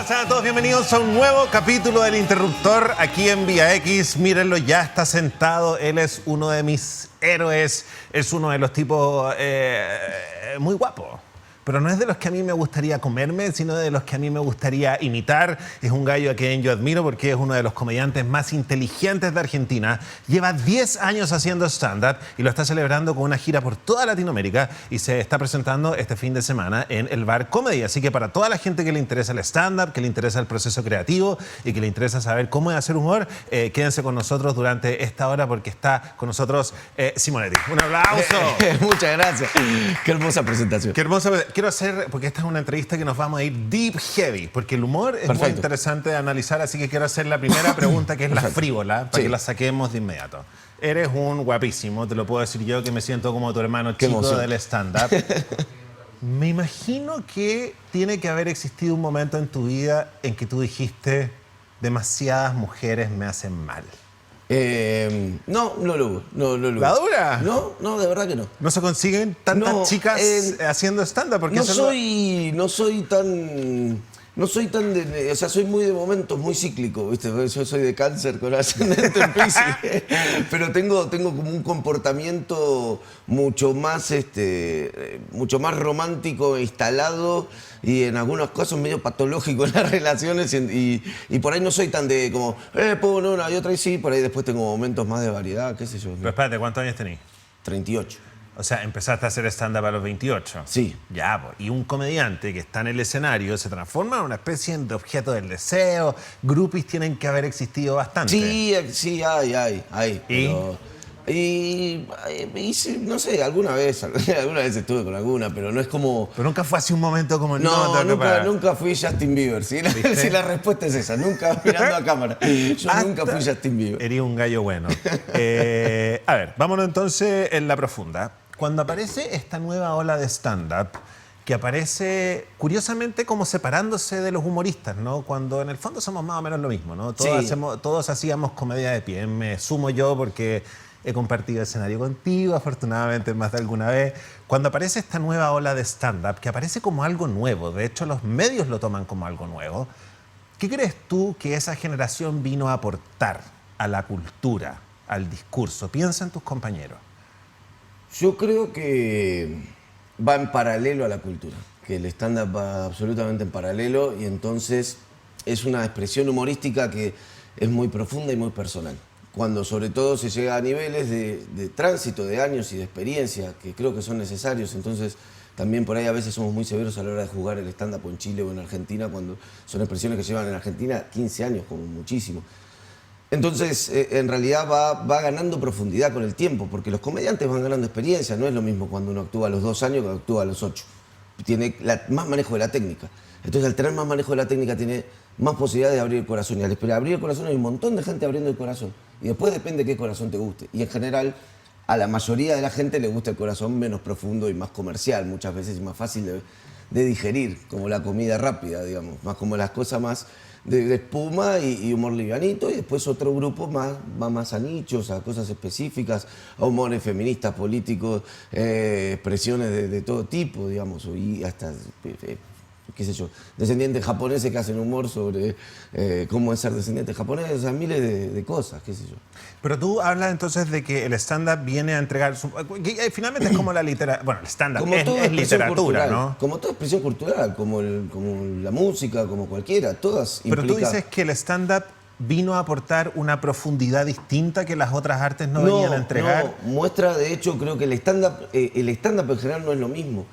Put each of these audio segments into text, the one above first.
Hola, sean todos bienvenidos a un nuevo capítulo del Interruptor aquí en Vía X. Mírenlo, ya está sentado. Él es uno de mis héroes. Es uno de los tipos muy guapos. Pero no es de los que a mí me gustaría comerme, sino de los que a mí me gustaría imitar. Es un gallo a quien yo admiro porque es uno de los comediantes más inteligentes de Argentina. Lleva 10 años haciendo stand-up y lo está celebrando con una gira por toda Latinoamérica y se está presentando este fin de semana en el Bar Comedy. Así que para toda la gente que le interesa el stand-up, que le interesa el proceso creativo y que le interesa saber cómo es hacer humor, quédense con nosotros durante esta hora porque está con nosotros Simonetti. Un aplauso. Muchas gracias. Qué hermosa presentación. Qué hermosa. Quiero hacer, porque esta es una entrevista que nos vamos a ir deep heavy, porque el humor es muy interesante de analizar, así que quiero hacer la primera pregunta, que es la frívola, para que la saquemos de inmediato. Eres un guapísimo, te lo puedo decir yo, que me siento como tu hermano chico del stand-up. Me imagino que tiene que haber existido un momento en tu vida en que tú dijiste, demasiadas mujeres me hacen mal. No lo hubo. ¿La dura? No, de verdad que no. ¿No se consiguen tantas chicas haciendo stand-up? No soy tan, o sea, soy muy de momentos, muy cíclico, ¿viste? Yo soy de Cáncer con ascendente en Piscis, pero tengo como un comportamiento mucho más romántico, instalado y en algunos casos medio patológico en las relaciones y por ahí no soy tan de como, pongo una y otra y sí, por ahí después tengo momentos más de variedad, qué sé yo. Pero espérate, ¿cuántos años tenés? 38. O sea, empezaste a hacer stand-up a los 28. Sí. Ya, pues. Y un comediante que está en el escenario se transforma en una especie de objeto del deseo. Groupies tienen que haber existido bastante. Sí, hay. Y no sé, alguna vez estuve con alguna, pero no es como... Pero nunca fue así un momento como... Nunca fui Justin Bieber, ¿sí? Si la respuesta es esa, nunca mirando a cámara. Yo nunca fui Justin Bieber. Eres un gallo bueno. A ver, vámonos entonces en la profunda. Cuando aparece esta nueva ola de stand-up, que aparece curiosamente como separándose de los humoristas, ¿no? Cuando en el fondo somos más o menos lo mismo, ¿no? Todos hacíamos comedia de pie. Me sumo yo porque he compartido escenario contigo, afortunadamente más de alguna vez. Cuando aparece esta nueva ola de stand-up, que aparece como algo nuevo, de hecho los medios lo toman como algo nuevo, ¿qué crees tú que esa generación vino a aportar a la cultura, al discurso? Piensa en tus compañeros. Yo creo que va en paralelo a la cultura, que el stand-up va absolutamente en paralelo y entonces es una expresión humorística que es muy profunda y muy personal. Cuando sobre todo se llega a niveles de tránsito, de años y de experiencia, que creo que son necesarios, entonces también por ahí a veces somos muy severos a la hora de jugar el stand-up en Chile o en Argentina, cuando son expresiones que llevan en Argentina 15 años, como muchísimo. Entonces, en realidad va ganando profundidad con el tiempo, porque los comediantes van ganando experiencia, no es lo mismo cuando uno actúa a los 2 años que actúa a los 8. Tiene más manejo de la técnica. Entonces, al tener más manejo de la técnica, tiene más posibilidades de abrir el corazón. Y al abrir el corazón hay un montón de gente abriendo el corazón. Y después depende qué corazón te guste. Y en general, a la mayoría de la gente le gusta el corazón menos profundo y más comercial, muchas veces, y más fácil de digerir, como la comida rápida, digamos. Más como las cosas más de espuma y humor livianito, y después otro grupo va más a nichos, a cosas específicas, a humores feministas, políticos, expresiones de todo tipo, digamos, y hasta, qué sé yo, descendientes japoneses que hacen humor sobre cómo es ser descendiente japonés, o sea, miles de cosas, qué sé yo. Pero tú hablas entonces de que el stand-up viene a entregar... finalmente es como la literatura... Bueno, el stand-up es literatura, cultural, ¿no? Como toda expresión cultural, como la música, como cualquiera, todas Pero tú dices que el stand-up vino a aportar una profundidad distinta que las otras artes no venían a entregar. No, muestra, de hecho, creo que el stand-up en general no es lo mismo.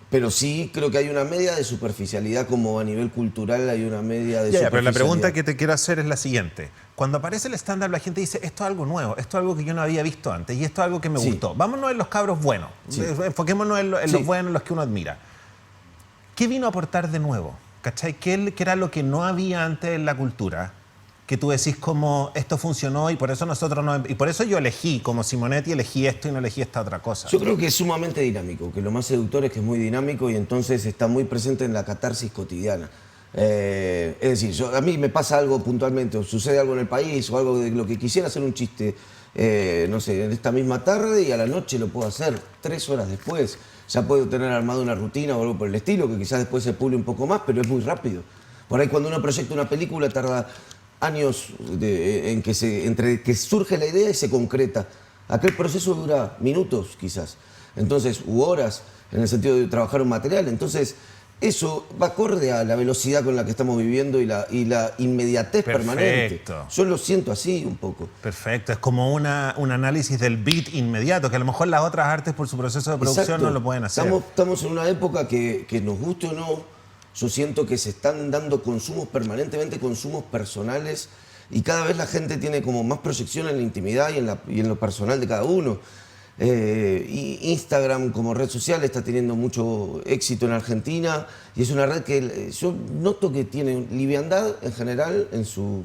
Pero sí creo que hay una media de superficialidad, como a nivel cultural hay una media de superficialidad. Pero la pregunta que te quiero hacer es la siguiente. Cuando aparece el stand-up, la gente dice, esto es algo nuevo, esto es algo que yo no había visto antes y esto es algo que me gustó. Vámonos en los cabros buenos, enfoquémonos en los buenos, en los que uno admira. ¿Qué vino a aportar de nuevo? ¿Cachai? ¿Qué era lo que no había antes en la cultura? Que tú decís como esto funcionó y por eso nosotros no... Y por eso yo elegí, como Simonetti, elegí esto y no elegí esta otra cosa. Yo creo que es sumamente dinámico, que lo más seductor es que es muy dinámico y entonces está muy presente en la catarsis cotidiana. Es decir, a mí me pasa algo puntualmente, o sucede algo en el país o algo de lo que quisiera hacer un chiste, no sé, en esta misma tarde y a la noche lo puedo hacer 3 horas después. Ya puedo tener armado una rutina o algo por el estilo, que quizás después se pule un poco más, pero es muy rápido. Por ahí cuando uno proyecta una película tarda años entre que surge la idea y se concreta. Aquel proceso dura minutos quizás, entonces, u horas, en el sentido de trabajar un material. Entonces, eso va acorde a la velocidad con la que estamos viviendo y la inmediatez permanente. Yo lo siento así un poco. Perfecto, es como un análisis del beat inmediato, que a lo mejor las otras artes por su proceso de producción Exacto. no lo pueden hacer. Estamos en una época que nos guste o no, yo siento que se están dando consumos permanentemente, consumos personales, y cada vez la gente tiene como más proyección en la intimidad y en lo personal de cada uno. Y Instagram como red social está teniendo mucho éxito en Argentina y es una red que yo noto que tiene liviandad en general en su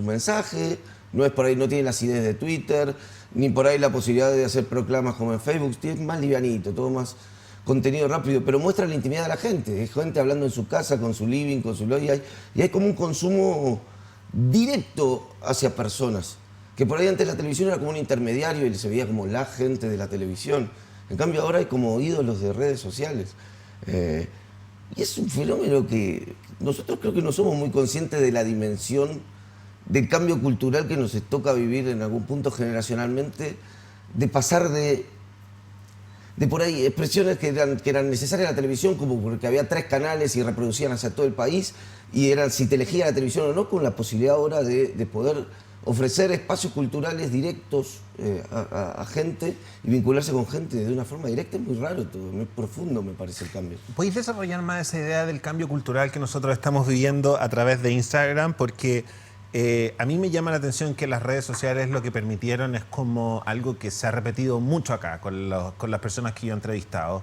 mensaje, no es por ahí, no tiene la acidez de Twitter, ni por ahí la posibilidad de hacer proclamas como en Facebook, es más livianito, todo más contenido rápido, pero muestra la intimidad de la gente, es gente hablando en su casa, con su living, con su log, y hay como un consumo directo hacia personas. Que por ahí antes la televisión era como un intermediario y se veía como la gente de la televisión. En cambio ahora hay como ídolos de redes sociales. Y es un fenómeno que nosotros creo que no somos muy conscientes de la dimensión del cambio cultural que nos toca vivir en algún punto generacionalmente, de pasar de por ahí expresiones que eran necesarias en la televisión, como porque había 3 canales y reproducían hacia todo el país, y eran si te elegía la televisión o no, con la posibilidad ahora de poder ofrecer espacios culturales directos a gente y vincularse con gente de una forma directa. Es muy raro todo, muy profundo me parece el cambio. ¿Podéis desarrollar más esa idea del cambio cultural que nosotros estamos viviendo a través de Instagram? Porque a mí me llama la atención que las redes sociales lo que permitieron es como algo que se ha repetido mucho acá con las personas que yo he entrevistado,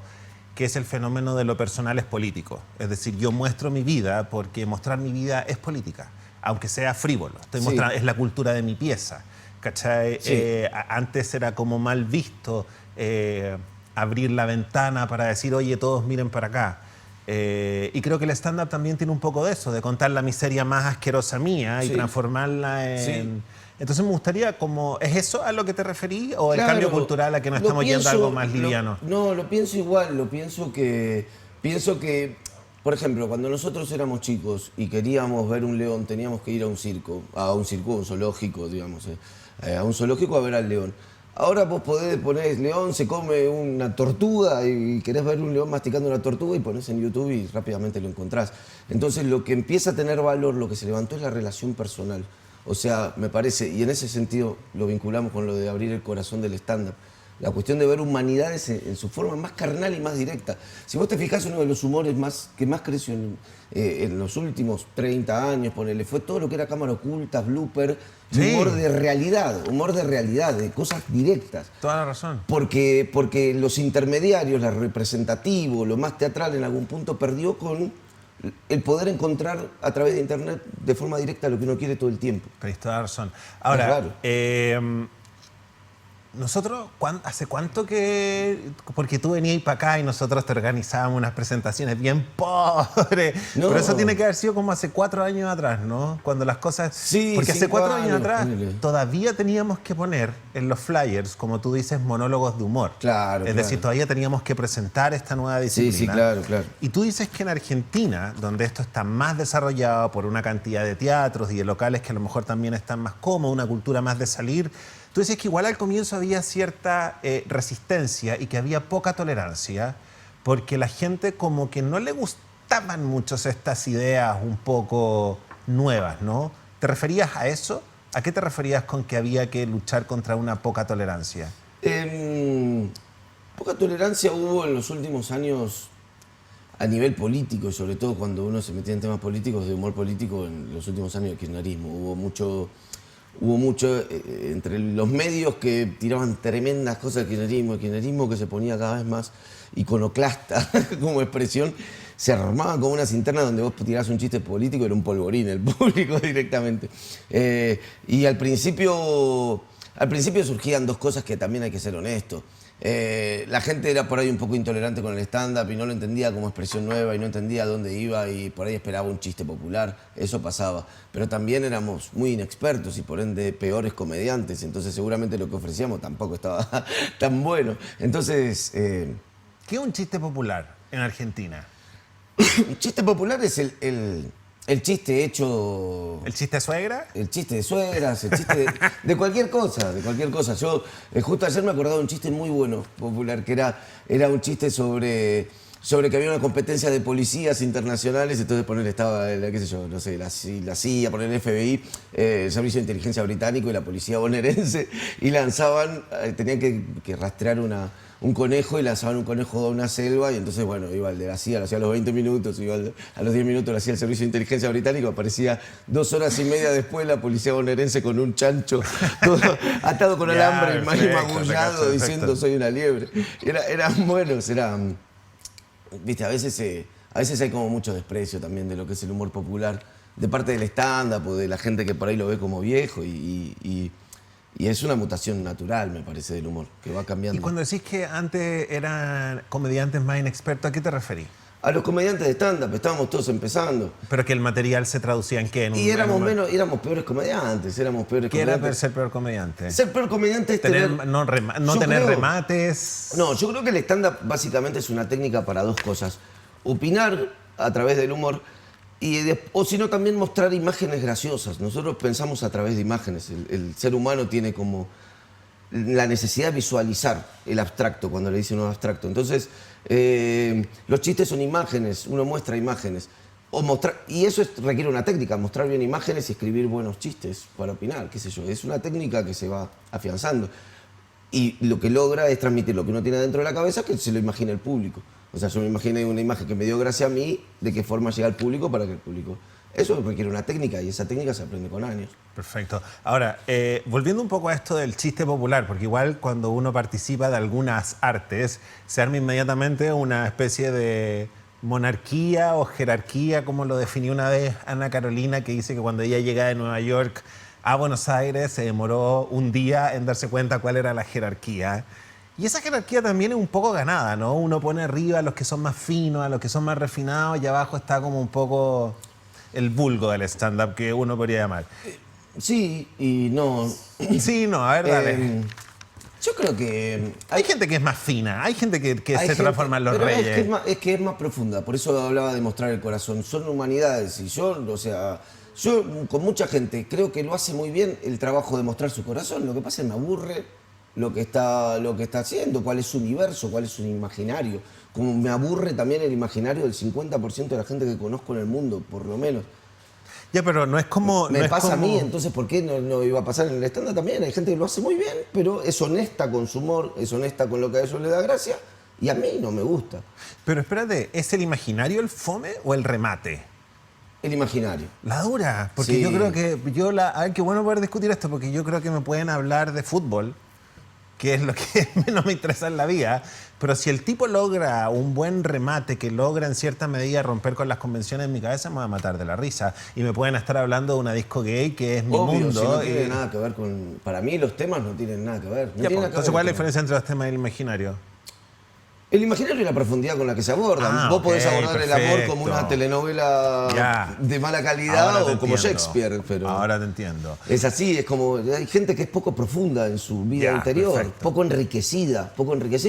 que es el fenómeno de lo personal es político. Es decir, yo muestro mi vida porque mostrar mi vida es política, aunque sea frívolo. Estoy mostrando, es la cultura de mi pieza, ¿cachai? Sí. Antes era como mal visto abrir la ventana para decir, oye, todos miren para acá. Y creo que el stand-up también tiene un poco de eso, de contar la miseria más asquerosa mía y transformarla en... Sí. Entonces me gustaría, como, ¿es eso a lo que te referí? ¿O el cambio cultural a que nos estamos yendo a algo más liviano? No, lo pienso igual, pienso que, por ejemplo, cuando nosotros éramos chicos y queríamos ver un león, teníamos que ir a un circo, a un zoológico, digamos, a un zoológico a ver al león. Ahora vos podés poner león, se come una tortuga y querés ver un león masticando una tortuga y ponés en YouTube y rápidamente lo encontrás. Entonces lo que empieza a tener valor, lo que se levantó es la relación personal. O sea, me parece, y en ese sentido lo vinculamos con lo de abrir el corazón del stand-up, la cuestión de ver humanidades en su forma más carnal y más directa. Si vos te fijás, uno de los humores que más creció en los últimos 30 años, ponele, fue todo lo que era cámara oculta, blooper, humor de realidad, de cosas directas. Toda la razón. Porque los intermediarios, lo representativo, lo más teatral en algún punto perdió con el poder encontrar a través de internet de forma directa lo que uno quiere todo el tiempo. Tienes toda la razón. Ahora, nosotros, ¿hace cuánto que...? Porque tú venías para acá y nosotros te organizábamos unas presentaciones bien pobres. No. Pero eso tiene que haber sido como hace 4 años atrás, ¿no? Cuando las cosas... Sí, porque hace 4 años atrás ponele. Todavía teníamos que poner en los flyers, como tú dices, monólogos de humor. Claro, Es decir, todavía teníamos que presentar esta nueva disciplina. Sí, claro. Y tú dices que en Argentina, donde esto está más desarrollado por una cantidad de teatros y de locales que a lo mejor también están más cómodos, una cultura más de salir... Tú dices que igual al comienzo había cierta resistencia y que había poca tolerancia porque la gente como que no le gustaban mucho estas ideas un poco nuevas, ¿no? ¿Te referías a eso? ¿A qué te referías con que había que luchar contra una poca tolerancia? Poca tolerancia hubo en los últimos años a nivel político, sobre todo cuando uno se metía en temas políticos, de humor político, en los últimos años de kirchnerismo. Hubo mucho entre los medios que tiraban tremendas cosas del kirchnerismo, el kirchnerismo que se ponía cada vez más iconoclasta como expresión, se armaban como unas internas donde vos tirás un chiste político y era un polvorín el público directamente. Y al principio surgían 2 cosas que también hay que ser honesto. La gente era por ahí un poco intolerante con el stand-up y no lo entendía como expresión nueva y no entendía dónde iba y por ahí esperaba un chiste popular, eso pasaba. Pero también éramos muy inexpertos y por ende peores comediantes, entonces seguramente lo que ofrecíamos tampoco estaba tan bueno. Entonces... ¿Qué es un chiste popular en Argentina? Un chiste popular es el El chiste hecho... ¿El chiste de suegra? El chiste de suegras, el chiste de cualquier cosa, de cualquier cosa. Yo justo ayer me acordaba de un chiste muy bueno, popular, que era un chiste sobre que había una competencia de policías internacionales, entonces ponerle estaba, qué sé yo, no sé, la CIA, poner el FBI, el Servicio de Inteligencia Británico y la policía bonaerense, y lanzaban, tenían que rastrear un conejo y lanzaban un conejo a una selva, y entonces, bueno, iba el de la CIA, lo hacía a los 20 minutos, iba a los 10 minutos lo hacía el Servicio de Inteligencia Británico, aparecía 2 horas y media después la policía bonaerense con un chancho todo atado con alambre y magullado diciendo soy una liebre. Eran buenos, eran... Viste, a veces hay como mucho desprecio también de lo que es el humor popular, de parte del stand-up o de la gente que por ahí lo ve como viejo y es una mutación natural, me parece, del humor, que va cambiando. Y cuando decís que antes eran comediantes más inexpertos, ¿a qué te referís? A los comediantes de stand-up, estábamos todos empezando. Pero que el material se traducía en qué? Y éramos peores comediantes, ¿Qué era ser peor comediante? Ser peor comediante es no tener remates. No, yo creo que el stand-up básicamente es una técnica para 2 cosas. Opinar a través del humor o si no también mostrar imágenes graciosas. Nosotros pensamos a través de imágenes. El ser humano tiene como la necesidad de visualizar el abstracto, cuando le dicen un abstracto. Entonces, los chistes son imágenes, uno muestra imágenes. Y eso requiere una técnica, mostrar bien imágenes y escribir buenos chistes para opinar, qué sé yo. Es una técnica que se va afianzando. Y lo que logra es transmitir lo que uno tiene dentro de la cabeza, que se lo imagine el público. O sea, yo me imaginé una imagen que me dio gracia a mí, de qué forma llega al público para que el público... Eso requiere una técnica y esa técnica se aprende con años. Perfecto. Ahora, volviendo un poco a esto del chiste popular, porque igual cuando uno participa de algunas artes, se arma inmediatamente una especie de monarquía o jerarquía, como lo definió una vez Ana Carolina, que dice que cuando ella llega de Nueva York a Buenos Aires se demoró un día en darse cuenta cuál era la jerarquía. Y esa jerarquía también es un poco ganada, ¿no? Uno pone arriba a los que son más finos, a los que son más refinados, y abajo está como un poco el vulgo del stand-up que uno podría llamar. Sí y no. Sí, no, a ver, dale. Yo creo que... Hay gente que es más fina, hay gente que se transforma en los pero reyes. Es que es más profunda, por eso hablaba de mostrar el corazón. Son humanidades y yo con mucha gente creo que lo hace muy bien el trabajo de mostrar su corazón. Lo que pasa es que me aburre lo que está haciendo, cuál es su universo, cuál es su imaginario. Como me aburre también el imaginario del 50% de la gente que conozco en el mundo, por lo menos. Ya, pero no es como... Me pasa a mí, entonces ¿por qué no iba a pasar en el stand-up también? Hay gente que lo hace muy bien, pero es honesta con su humor, es honesta con lo que a ellos les da gracia, y a mí no me gusta. Pero espérate, ¿es el imaginario el fome o el remate? El imaginario. La dura, porque Sí. yo creo que... A ver, qué bueno poder discutir esto, porque yo creo que me pueden hablar de fútbol, que es lo que menos me interesa en la vida, pero si el tipo logra un buen remate que logra en cierta medida romper con las convenciones en mi cabeza, me va a matar de la risa. Y me pueden estar hablando de una disco gay que es mi Obvio, mundo. si no tiene nada que ver con... Para mí los temas no tienen nada que ver. Ya, pues, entonces, ¿cuál es la diferencia entre los temas y el imaginario? El imaginario y la profundidad con la que se abordan. Ah, Vos podés ok, abordar el amor como una telenovela de mala calidad o como Shakespeare. Pero ahora te entiendo. es así, es como... Hay gente que es poco profunda en su vida interior, perfecto. poco enriquecida.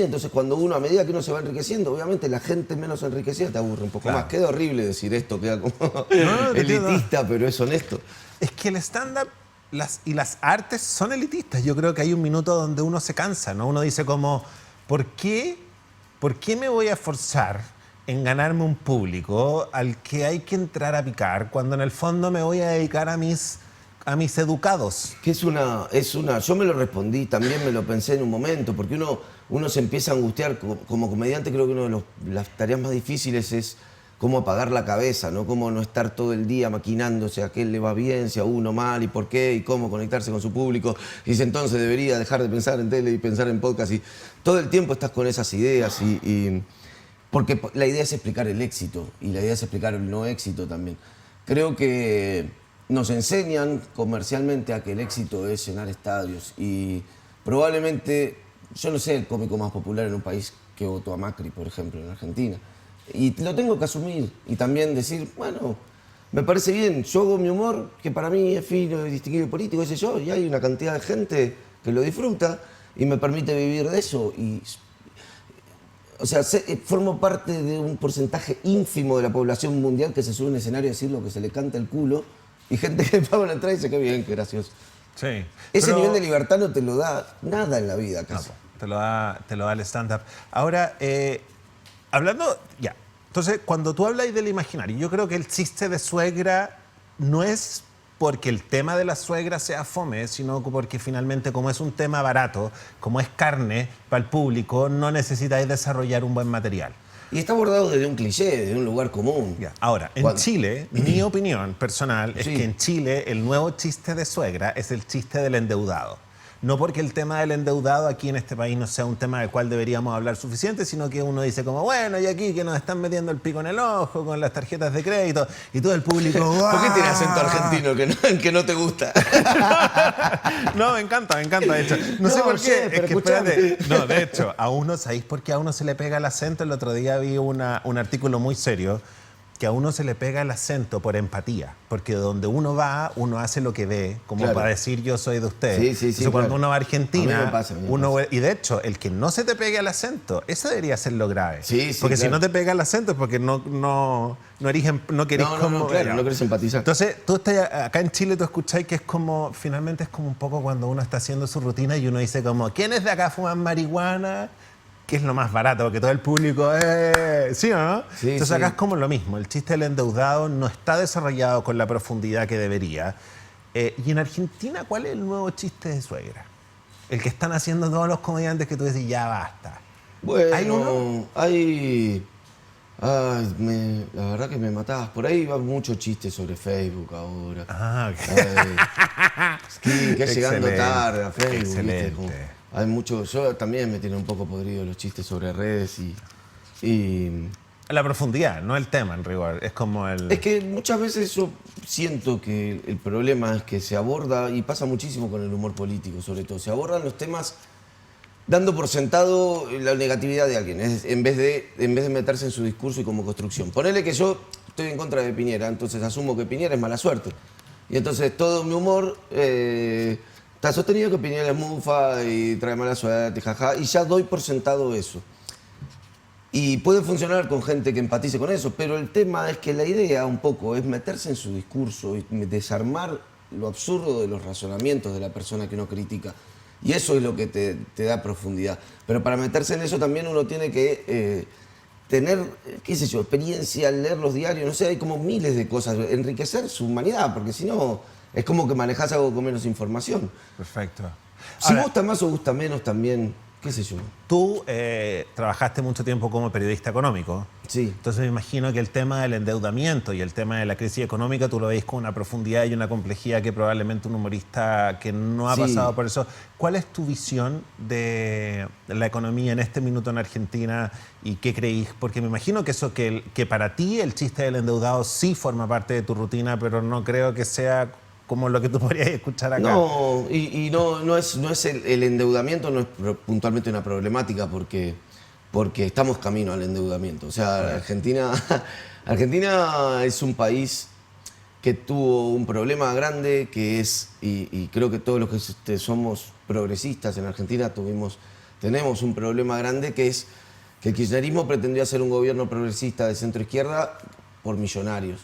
Entonces, cuando uno, a medida que uno se va enriqueciendo, obviamente la gente menos enriquecida te aburre un poco más. Queda horrible decir esto, queda como elitista, pero es honesto. Es que el stand-up y las artes son elitistas. Yo creo que hay un minuto donde uno se cansa, ¿no? Uno dice como, ¿por qué me voy a esforzar en ganarme un público al que hay que entrar a picar cuando en el fondo me voy a dedicar a mis educados? Que yo me lo respondí, también me lo pensé en un momento, porque uno se empieza a angustiar como comediante. Creo que una de las tareas más difíciles es cómo apagar la cabeza, ¿no? Cómo no estar todo el día maquinándose a qué le va bien, si a uno mal, y por qué, y cómo conectarse con su público. Y si entonces debería dejar de pensar en tele y pensar en podcast. Y todo el tiempo estás con esas ideas. Porque la idea es explicar el éxito y la idea es explicar el no éxito también. Creo que nos enseñan comercialmente a que el éxito es llenar estadios. Y probablemente, yo no sé el cómico más popular en un país que votó a Macri, por ejemplo, en Argentina. Y lo tengo que asumir y también decir, bueno, me parece bien, yo hago mi humor, que para mí es fino, es distinguido y político, ese yo, y hay una cantidad de gente que lo disfruta y me permite vivir de eso. Y O sea, formo parte de un porcentaje ínfimo de la población mundial que se sube a un escenario a decir lo que se le canta el culo y gente que paga una entrada y dice, qué bien, qué gracioso. Sí. Ese nivel de libertad no te lo da nada en la vida casi. No, te lo da el stand-up. Ahora, hablando, ya. Entonces, cuando tú hablas del imaginario, yo creo que el chiste de suegra no es porque el tema de la suegra sea fome, sino porque finalmente, como es un tema barato, como es carne para el público, no necesitáis desarrollar un buen material. Y está abordado desde un cliché, desde un lugar común. Ya. Ahora, en Chile, mi opinión personal es Sí. que en Chile el nuevo chiste de suegra es el chiste del endeudado. No porque el tema del endeudado aquí en este país no sea un tema del cual deberíamos hablar suficiente, sino que uno dice como, bueno, y aquí que nos están metiendo el pico en el ojo con las tarjetas de crédito y todo el público... ¿Por qué tiene acento argentino que no te gusta? No, me encanta, de hecho. No sé No, por qué, sé, pero es que escuchame. espérate. No, de hecho, ¿sabéis por qué a uno se le pega el acento? El otro día vi un artículo muy serio que a uno se le pega el acento por empatía, porque donde uno va, uno hace lo que ve, como Claro. para decir yo soy de usted. Sí, sí, sí, Entonces, cuando claro. uno va a A Argentina, mí me pasa. y de hecho, el que no se te pegue el acento, eso debería ser lo grave. Sí, sí, porque si claro. no te pega el acento es porque no querés como... claro, no querés empatizar. Entonces, tú estás acá en Chile, tú escucháis que es como, finalmente es como un poco cuando uno está haciendo su rutina y uno dice como, ¿quiénes de acá fuman marihuana? Que es lo más barato, porque todo el público, ¿sí o no? Sí, Entonces sí. acá es como lo mismo, el chiste del endeudado no está desarrollado con la profundidad que debería. Y en Argentina, ¿cuál es el nuevo chiste de suegra? El que están haciendo todos los comediantes que tú decís, ya basta. Bueno, ¿Hay uno? Ay, la verdad que me matabas. Por ahí va mucho chiste sobre Facebook ahora. Ah, ok. Ay, sí, que es llegando Excelente, tarde a Facebook. ¿viste? excelente. Como, hay mucho. Yo también me tiene un poco podrido los chistes sobre redes y La profundidad, no el tema en rigor. Es como el... es que muchas veces yo siento que el problema es que se aborda, y pasa muchísimo con el humor político sobre todo, se abordan los temas dando por sentado la negatividad de alguien, en vez de meterse en su discurso y como construcción. Ponele que yo estoy en contra de Piñera, entonces asumo que Piñera es mala suerte. Y entonces todo mi humor está sostenido que Piñera es mufa y trae mala suerte, jaja, y ya doy por sentado eso. Y puede funcionar con gente que empatice con eso, pero el tema es que la idea un poco es meterse en su discurso y desarmar lo absurdo de los razonamientos de la persona que uno critica. Y eso es lo que te da profundidad. Pero para meterse en eso también uno tiene que tener, qué sé yo, experiencia, leer los diarios, no sé, hay como miles de cosas, enriquecer su humanidad, porque si no es como que manejás algo con menos información. Perfecto. Si Ahora, gusta más o gusta menos también, qué sé yo. tú trabajaste mucho tiempo como periodista económico. Sí. Entonces me imagino que el tema del endeudamiento y el tema de la crisis económica tú lo veis con una profundidad y una complejidad que probablemente un humorista que no ha Sí. pasado por eso. ¿Cuál es tu visión de la economía en este minuto en Argentina y qué creís? Porque me imagino que eso que para ti el chiste del endeudado sí forma parte de tu rutina, pero no creo que sea como lo que tú podrías escuchar acá. No, y no es el endeudamiento, no es puntualmente una problemática porque estamos camino al endeudamiento. O sea, Argentina es un país que tuvo un problema grande que es, y creo que todos los que somos progresistas en Argentina tenemos un problema grande que es que el kirchnerismo pretendió hacer un gobierno progresista de centro izquierda por millonarios.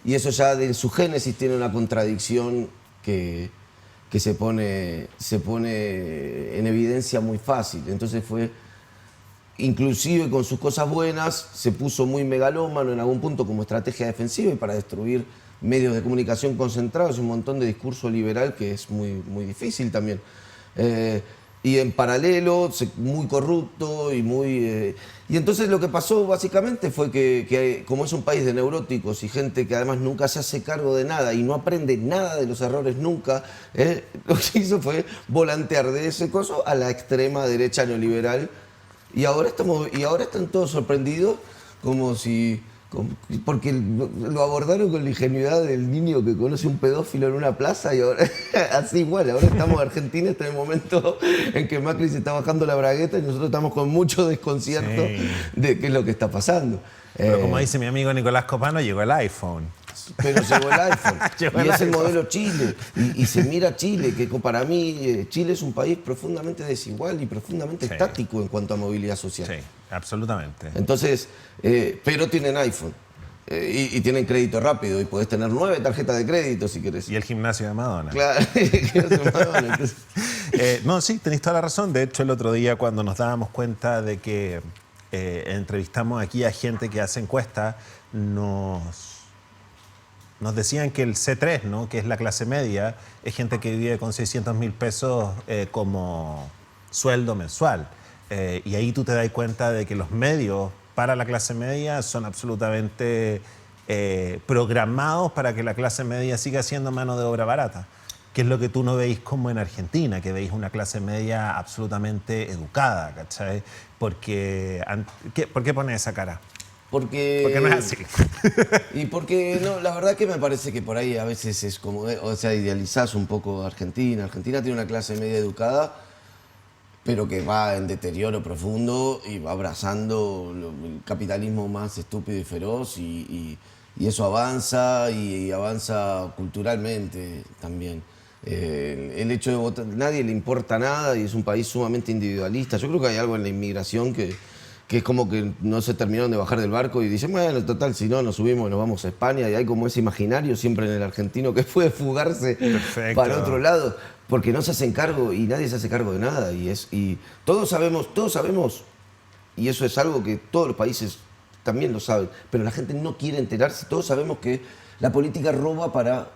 Y eso ya en su génesis tiene una contradicción que se pone en evidencia muy fácil. Entonces inclusive con sus cosas buenas, se puso muy megalómano en algún punto como estrategia defensiva y para destruir medios de comunicación concentrados, un montón de discurso liberal que es muy, muy difícil también. Y en paralelo, muy corrupto y muy... Y entonces lo que pasó básicamente fue que como es un país de neuróticos y gente que además nunca se hace cargo de nada y no aprende nada de los errores nunca, lo que hizo fue volantear de ese coso a la extrema derecha neoliberal. Y ahora están todos sorprendidos porque lo abordaron con la ingenuidad del niño que conoce un pedófilo en una plaza y ahora así igual, ahora estamos en Argentina, está en el momento en que Macri se está bajando la bragueta y nosotros estamos con mucho desconcierto Sí. de qué es lo que está pasando. Pero como dice mi amigo Nicolás Copano, llegó el iPhone. pero llevó el iPhone. Llevó Y el es el iPhone. modelo Chile. Y se mira Chile, que para mí Chile es un país profundamente desigual y profundamente Sí. estático en cuanto a movilidad social. Sí, absolutamente. Entonces, pero tienen iPhone. Y tienen crédito rápido y podés tener 9 tarjetas de crédito si querés. Y el gimnasio de Madonna. Claro, entonces, No, sí, tenéis toda la razón. De hecho, el otro día cuando nos dábamos cuenta de que entrevistamos aquí a gente que hace encuestas, nos decían que el C3, ¿no? Que es la clase media, es gente que vive con 600.000 pesos como sueldo mensual. Y ahí tú te das cuenta de que los medios para la clase media son absolutamente programados para que la clase media siga siendo mano de obra barata, que es lo que tú no veis como en Argentina, que veis una clase media absolutamente educada, ¿cachai? ¿Por qué pones esa cara? Porque no es así. Y porque, no, la verdad que me parece que por ahí a veces es como, o sea, idealizás un poco a Argentina. Argentina tiene una clase media educada, pero que va en deterioro profundo y va abrazando el capitalismo más estúpido y feroz y eso avanza y avanza culturalmente también. El hecho de votar, nadie le importa nada y es un país sumamente individualista. Yo creo que hay algo en la inmigración que es como que no se terminaron de bajar del barco y dicen, bueno, total, si no, nos subimos y nos vamos a España. Y hay como ese imaginario siempre en el argentino que puede fugarse Perfecto. para otro lado, porque no se hacen cargo y nadie se hace cargo de nada. Y todos sabemos, y eso es algo que todos los países también lo saben, pero la gente no quiere enterarse. Todos sabemos que la política roba para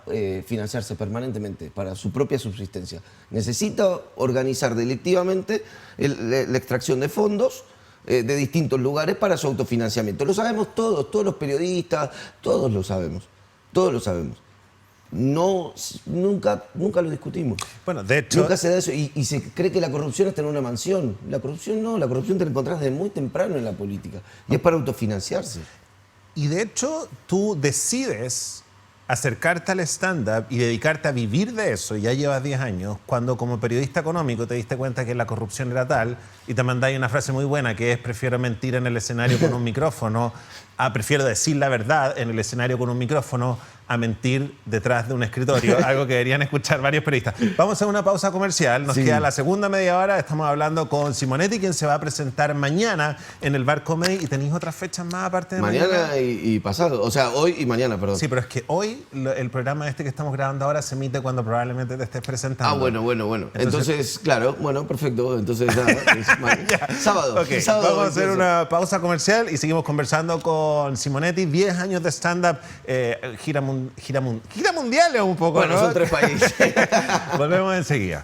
financiarse permanentemente, para su propia subsistencia. Necesita organizar delictivamente la extracción de fondos de distintos lugares para su autofinanciamiento. Lo sabemos todos los periodistas, todos lo sabemos. No, nunca lo discutimos. Bueno, de hecho, Nunca se da eso. Y se cree que la corrupción es tener una mansión. La corrupción no, la corrupción te la encontrás desde muy temprano en la política. Y es para autofinanciarse. y de hecho tú decides acercarte al stand-up y dedicarte a vivir de eso, y ya llevas 10 años, cuando como periodista económico te diste cuenta que la corrupción era tal, y te mandáis una frase muy buena que es: prefiero mentir en el escenario con un micrófono, prefiero decir la verdad en el escenario con un micrófono, a mentir detrás de un escritorio, algo que deberían escuchar varios periodistas. Vamos a hacer una pausa comercial, nos Sí. queda la segunda media hora, estamos hablando con Simonetti, quien se va a presentar mañana en el Bar Comedy, y tenéis otras fechas más aparte de Mañana y pasado. O sea, hoy y mañana, perdón. Sí, pero es que hoy el programa este que estamos grabando ahora se emite cuando probablemente te estés presentando. Ah, bueno. Entonces, claro, bueno, perfecto. Entonces, nada, sábado. Ok, sábado vamos a hacer 28. una pausa comercial y seguimos conversando con Simonetti. 10 años de stand-up, gira mundial es un poco, Bueno, ¿no? son 3 países. Volvemos enseguida.